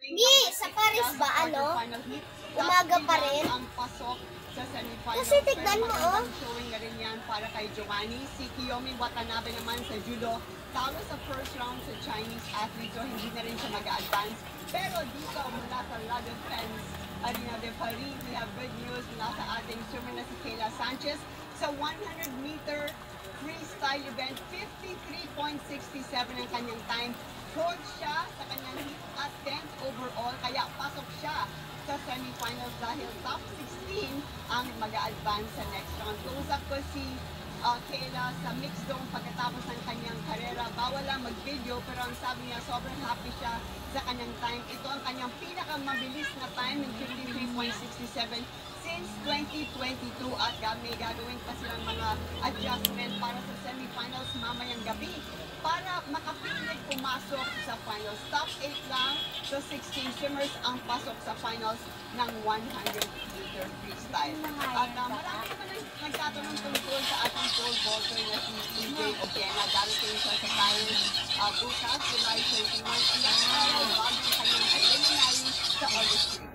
Di, sa Paris ba, umaga pa rin? Kasi tignan mo, showing na rin yan para kay Giovanni. Si Kiyomi Watanabe naman sa judo. Talo sa first round sa Chinese athlete, so hindi na rin siya mag-advance. Pero dito, mula sa La Defense Arena de Paris, we have good news mula sa ating swimmer na si Kayla Sanchez. Sa 100-meter freestyle event, 53.67 ang kanyang time. Hold siya sa kanyang heat at 10th overall, kaya pasok siya sa semifinals dahil top 16 ang mag-a-advance sa next round. Kausap ko si Kayla sa mixed zone pagkatapos ng kanyang karera. Bawal lang mag-video pero ang sabi niya sobrang happy siya sa kanyang time. Ito ang kanyang pinakamabilis na time in 53.67 since 2022 at may gagawin pa silang mga adjustment para sa semifinals mamayang gabi para makapilit pumasok sa finals. Top 8 lang sa 16 swimmers ang pasok sa finals ng 100-meter freestyle. At marami naman nagtatanong tungkol sa ating pole vaulter na si CJ Obiena. Darating siya sa Paris bukas, July 31. Ilang araw bago ang kanyang preliminary sa August 3.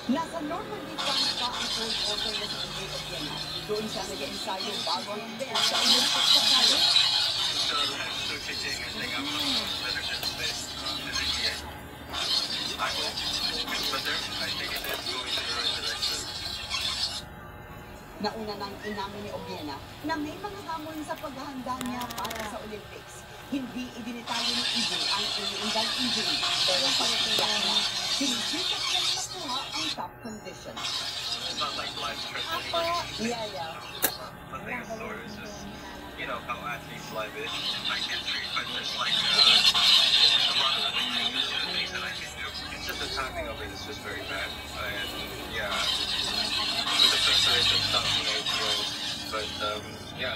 Nasa Normandy France pa ang pole vaulter na si CJ Obiena. Doon siya nag-ensayo bago ang event sa Olympics sa Paris. Nauna nang inamin ni Obiena na may mga hamon sa paghahanda niya para sa Olympics. Hindi idinitalyo ni EJ ang iniindang injury, pero pagkakita niya, sinisipag niyang makuha ang top condition. It's not like life-threatening. Yeah. The biggest story is just, how athletes' life is. I can't treat it just like a lot of other things that I can do. It's just the timing of it is just very bad. And yeah, with the preparation stuff, but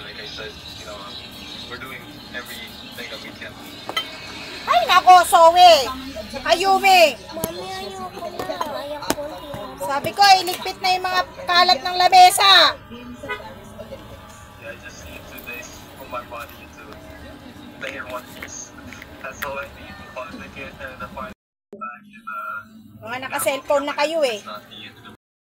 like I said, we're doing everything that we can. Ay, nako, Zoe! Ayumi! Mami, ayoko na. Ayoko na. Sabi ko, iligpit na yung mga kalat ng lamesa. Yeah, I just need 2 days for my body to stay in one piece. That's all I need. The final back and Mga naka-cellphone na kayo eh. it's not the